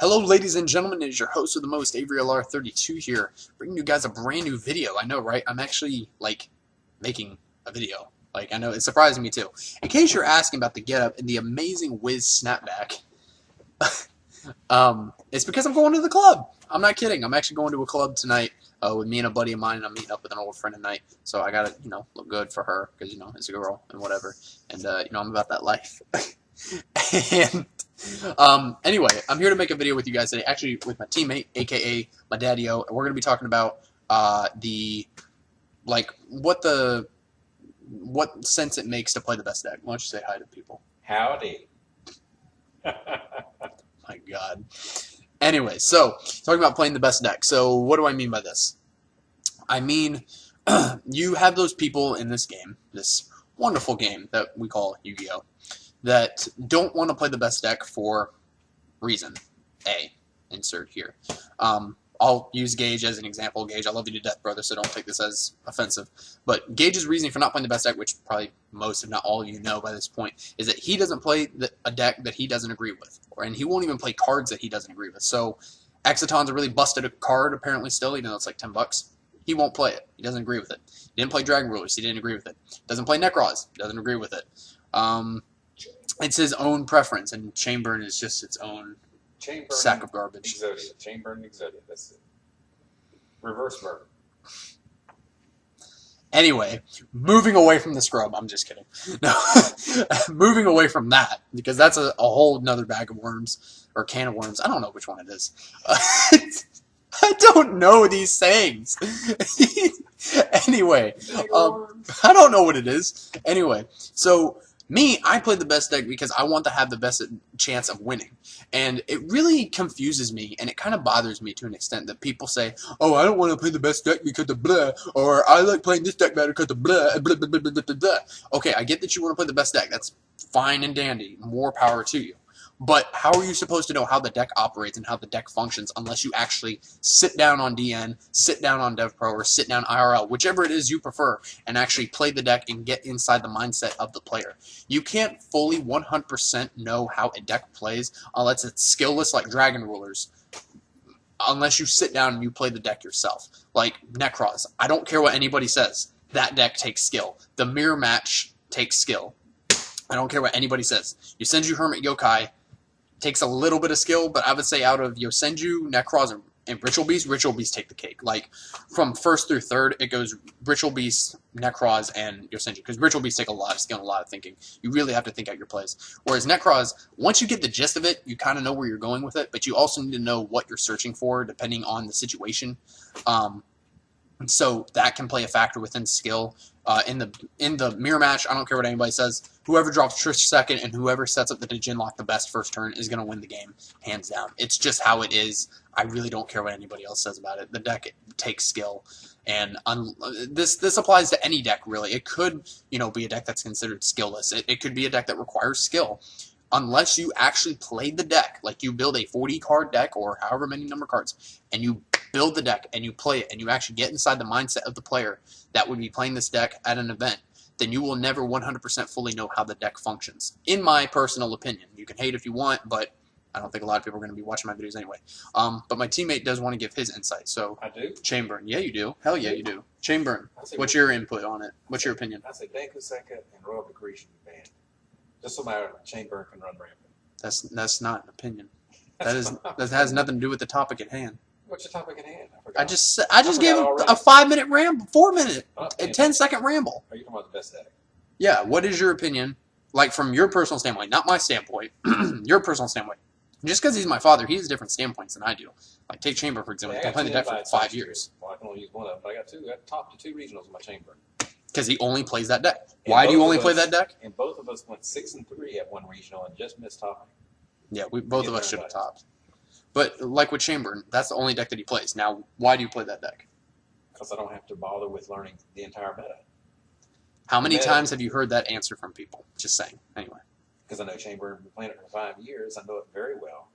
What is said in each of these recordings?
Hello, ladies and gentlemen. It is your host with the most, Averylr32 here, bringing you guys a brand new video. I know, right? I'm actually, making a video. I know, it's surprising me, too. In case you're asking about the getup and the amazing whiz snapback, it's because I'm going to the club. I'm not kidding. I'm actually going to a club tonight with me and a buddy of mine, and I'm meeting up with an old friend tonight. So I gotta, look good for her, because, it's a girl and whatever. And, I'm about that life. And anyway, I'm here to make a video with you guys today, actually with my teammate, aka my daddy-o, and we're gonna be talking about what sense it makes to play the best deck. Why don't you say hi to people? Howdy. My God. Anyway, so talking about playing the best deck. So what do I mean by this? I mean, you have those people in this game, this wonderful game that we call Yu-Gi-Oh, that don't want to play the best deck for reason A. Insert here. I'll use Gage as an example. Gage, I love you to death, brother, so don't take this as offensive. But Gage's reasoning for not playing the best deck, which probably most, if not all of you know by this point, is that he doesn't play a deck that he doesn't agree with. And he won't even play cards that he doesn't agree with. So Exciton's a really busted card, apparently still, even though it's like $10. He won't play it. He doesn't agree with it. He didn't play Dragon Rulers. He didn't agree with it. Doesn't play Necroz. Doesn't agree with it. It's his own preference, and Chainburn is just its own sack of garbage. Exodia. Chainburn and Exodia. That's it. Reverse murder. Anyway, moving away from the scrub. I'm just kidding. No, moving away from that, because that's a whole nother bag of worms, or can of worms. I don't know which one it is. I don't know these things. Anyway, I don't know what it is. Anyway, so me, I play the best deck because I want to have the best chance of winning. And it really confuses me, and it kind of bothers me to an extent that people say, oh, I don't want to play the best deck because of blah, or I like playing this deck better because of blah, blah, blah, blah, blah, blah, blah. Okay, I get that you want to play the best deck. That's fine and dandy. More power to you. But how are you supposed to know how the deck operates and how the deck functions unless you actually sit down on DN, sit down on DevPro, or sit down IRL, whichever it is you prefer, and actually play the deck and get inside the mindset of the player? You can't fully 100% know how a deck plays unless it's skillless like Dragon Rulers, unless you sit down and you play the deck yourself. Like Necroz, I don't care what anybody says. That deck takes skill. The mirror match takes skill. I don't care what anybody says. Yosenju Hermit Yokai takes a little bit of skill, but I would say out of Yosenju, Necroz, and Ritual Beast take the cake. Like, from first through third, it goes Ritual Beast, Necroz, and Yosenju, because Ritual Beast take a lot of skill and a lot of thinking. You really have to think out your plays. Whereas Necroz, once you get the gist of it, you kind of know where you're going with it, but you also need to know what you're searching for, depending on the situation. And so that can play a factor within skill. In the mirror match, I don't care what anybody says. Whoever drops Trish second and whoever sets up the Djinn lock the best first turn is going to win the game, hands down. It's just how it is. I really don't care what anybody else says about it. The deck takes skill, and this applies to any deck, really. It could, be a deck that's considered skillless. It could be a deck that requires skill. Unless you actually play the deck, like you build a 40-card deck or however many number of cards, and you build the deck and you play it and you actually get inside the mindset of the player that would be playing this deck at an event, then you will never 100% fully know how the deck functions. In my personal opinion. You can hate if you want, but I don't think a lot of people are going to be watching my videos anyway. But my teammate does want to give his insight. So I do? Chainburn. Yeah, you do. Hell yeah, you do. Chainburn, what's your input on it? What's your opinion? I say Dankuseka and Royal Decretion banned. Just so my Chainburn can run rampant. That's not an opinion. That has nothing to do with the topic at hand. What's your topic at hand? I just gave a 5-minute ramble, 4-minute, a 10-second ramble. Are you talking about the best deck? Yeah. What is your opinion, like from your personal standpoint, not my standpoint, your personal standpoint? Just because he's my father, he has different standpoints than I do. Like take Chamber for example. I've been playing the deck for 5 years. Well, I can only use one of them, but I got two. I got top to 2 regionals in my Chamber. Because he only plays that deck. Why do you only play that deck? And both of us went 6-3 at one regional and just missed topping. Yeah, both of us should have topped. But like with Chamber, that's the only deck that he plays. Now, why do you play that deck? Because I don't have to bother with learning the entire meta. How many times have you heard that answer from people? Just saying. Anyway. Because I know Chamber, I've been playing it for 5 years. I know it very well.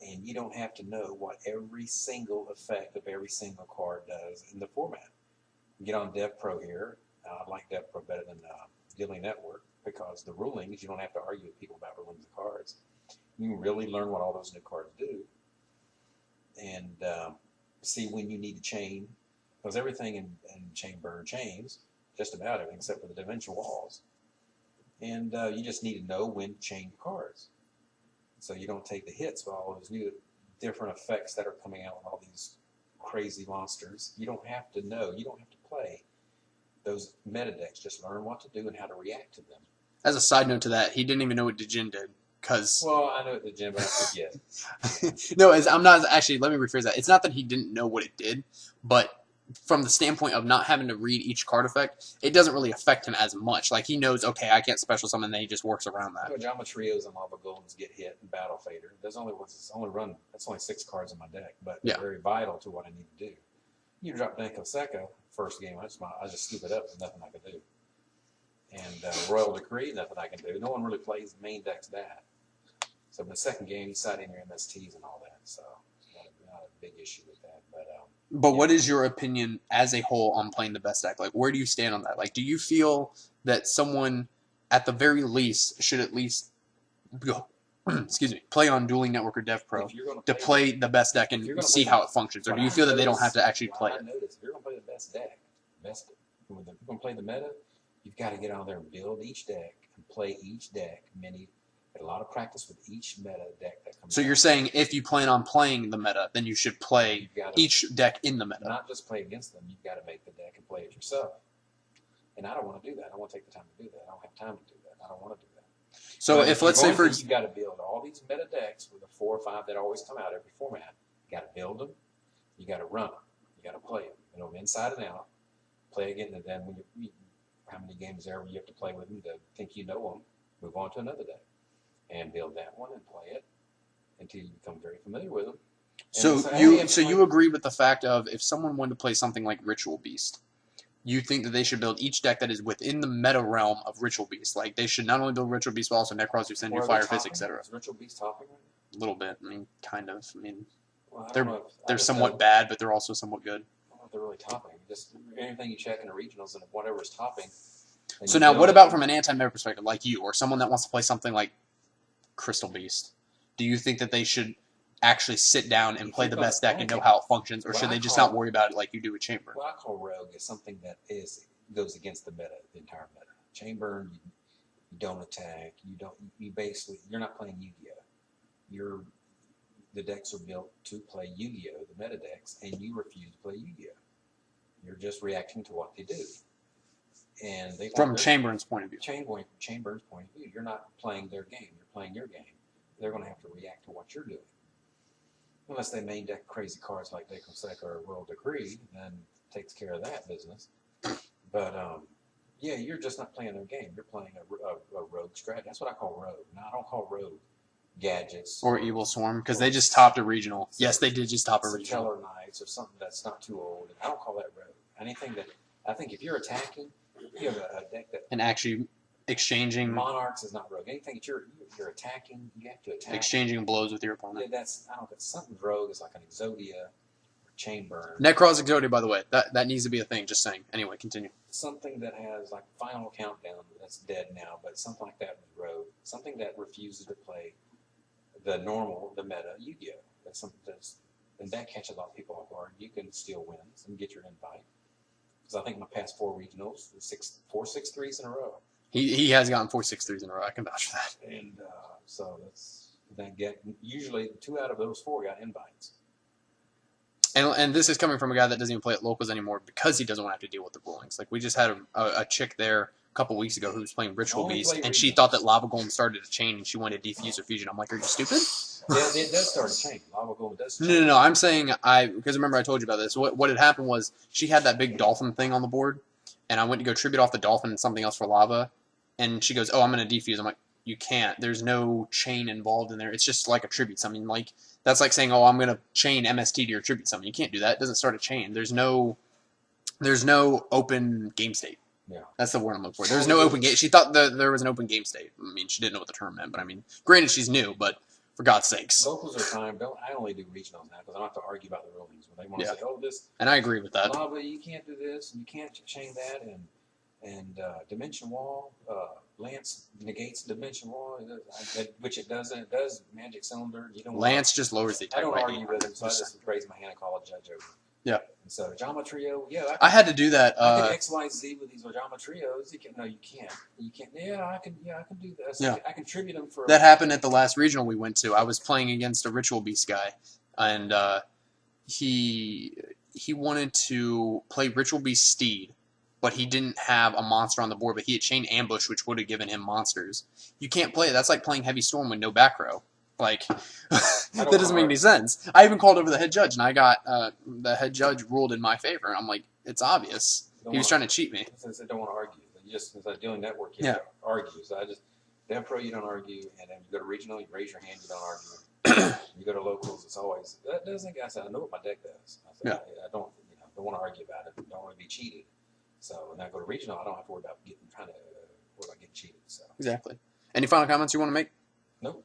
And you don't have to know what every single effect of every single card does in the format. You get on DevPro here. I like DevPro better than Dealing Network because the rulings, you don't have to argue with people about rulings of cards. You can really learn what all those new cards do. and see when you need to chain, because everything in chain burn chains, just about everything except for the dimension walls. And you just need to know when to chain your cards, so you don't take the hits with all those new different effects that are coming out with all these crazy monsters. You don't have to know. You don't have to play those meta decks. Just learn what to do and how to react to them. As a side note to that, he didn't even know what Djinn did. Well, I know it did, Jim, but I forget. No, I'm not actually. Let me rephrase that. It's not that he didn't know what it did, but from the standpoint of not having to read each card effect, it doesn't really affect him as much. Like he knows, okay, I can't special summon, then he just works around that. Jama Trios and Lava Golems get hit in Battle Fader. That's only 6 cards in my deck, but they're very vital to what I need to do. You drop Danko Seka first game, I just scoop it up. There's nothing I can do. And Royal Decree, nothing I can do. No one really plays main decks that. So in the second game, you side in your MSTs and all that. So not a big issue with that. But what is your opinion as a whole on playing the best deck? Like, where do you stand on that? Like, do you feel that someone, at the very least, should at least go, excuse me, play on Dueling Network or DevPro to play the best deck and see how it functions? Or do you feel that they don't have to actually play it? I noticed, if you're going to play the best deck, if you're going to play the meta, you've got to get on there and build each deck and play each deck. Get a lot of practice with each meta deck that comes out. So you're saying if you plan on playing the meta, then you should play each deck in the meta. Not just play against them. You've got to make the deck and play it yourself. And I don't want to do that. I don't want to take the time to do that. I don't have time to do that. I don't want to do that. So if let's say you've got to build all these meta decks with the 4 or 5 that always come out every format. You got to build them. You got to run them. You got to play them. You know, inside and out. Play again, and then when how many games there you have to play with them to think you know them. Move on to another deck. And build that one and play it until you become very familiar with them. And so you agree with the fact of if someone wanted to play something like Ritual Beast, you think that they should build each deck that is within the meta realm of Ritual Beast. Like they should not only build Ritual Beast, but also Necros, Lucendia, Fire Fist, etc. Is Ritual Beast topping? A little bit. I mean, kind of. I mean, well, they're somewhat bad, but they're also somewhat good. I don't know if they're really topping. Just anything you check in the regionals and whatever is topping. So now, what about from an anti-meta perspective, like you, or someone that wants to play something like Crystal Beast? Do you think that they should actually sit down and play the best deck and know how it functions, or should they just not worry about it like you do with Chamber? What I call rogue is something that goes against the meta, the entire meta. Chamber, you don't attack. You're not playing Yu-Gi-Oh. The decks are built to play Yu-Gi-Oh, the meta decks, and you refuse to play Yu-Gi-Oh. You're just reacting to what they do. And from Chamberlain's point of view. Chamberlain's point of view, you're not playing their game. You're playing your game. They're going to have to react to what you're doing. Unless they main deck crazy cards like Danko Seka or Royal Decree, then takes care of that business. But yeah, you're just not playing their game. You're playing a rogue strategy. That's what I call rogue. Now I don't call rogue gadgets or Evil Swarm because they just topped a regional. Yes, they did just top a regional. Teller Knights or something that's not too old. I don't call that rogue. Anything that I think if you're attacking, you have a deck that and actually exchanging Monarchs is not rogue. Anything that you're attacking, you have to attack. Exchanging blows with your opponent. Yeah, I don't know. Something rogue is like an Exodia or Chamber. Necros Exodia, by the way, that needs to be a thing. Just saying. Anyway, continue. Something that has like Final Countdown that's dead now, but something like that with rogue. Something that refuses to play the meta Yu-Gi-Oh. That's something and that catches a lot of people off guard. You can steal wins and get your invite. Because I think my past 4 regionals, 4 6-3s in a row. He has gotten 4 6-3s in a row. I can vouch for that. And so usually 2 out of those 4 got invites. And this is coming from a guy that doesn't even play at locals anymore because he doesn't want to have to deal with the rulings. Like we just had a chick there a couple weeks ago who was playing Ritual Beast, and she thought that Lava Golem started a chain, and she wanted to defuse or fusion. I'm like, are you stupid? Yeah, it does start a chain. Lava Golem does. No. I'm saying because remember I told you about this. What had happened was she had that big dolphin thing on the board, and I went to go tribute off the dolphin and something else for lava, and she goes, "Oh, I'm going to defuse." I'm like, "You can't. There's no chain involved in there. It's just like a tribute summon. Like that's like saying, "Oh, I'm going to chain MST to your tribute summon." You can't do that. It doesn't start a chain. There's no open game state. Yeah, that's the word I'm looking for. There's no open game. She thought there was an open game state. I mean, she didn't know what the term meant, but I mean, granted, she's new, but. For God's sakes. Locals are fine. I only do regionals now because I don't have to argue about the rulings. When they want to say, "Oh, this," and I agree with that. Lava, you can't do this, and you can't chain that, and Dimension Wall. Lance negates Dimension Wall, which it doesn't. It does Magic Cylinder. You don't. Lance just lowers the I attack don't by argue 8. with him, so I just raise my hand and call a judge over. Yeah. And so Geometrio, yeah. I had to do that. I can X, Y, Z with these Geometrios. You can, no, you can't. You can't. Yeah, I can do this. Yeah. I contribute them for. That happened at the last regional we went to. I was playing against a Ritual Beast guy, and he wanted to play Ritual Beast Steed, but he didn't have a monster on the board, but he had Chain Ambush, which would have given him monsters. You can't play it. That's like playing Heavy Storm with no back row. Like, that doesn't make any sense. I even called over the head judge, and I got the head judge ruled in my favor. I'm like, it's obvious. He was trying to cheat me. Since I don't want to argue, you just since I'm doing network, you argue. So I just Dev Pro, you don't argue, and then you go to regional, you raise your hand, you don't argue. You go to locals, it's always that doesn't. I said I know what my deck does. I said, I don't want to argue about it. Don't want to be cheated. So when I go to regional, I don't have to worry about getting cheated. So exactly. Any final comments you want to make? Nope.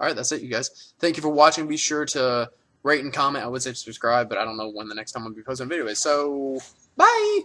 All right, that's it, you guys. Thank you for watching. Be sure to rate and comment. I would say subscribe, but I don't know when the next time I'll be posting a video is. So, bye!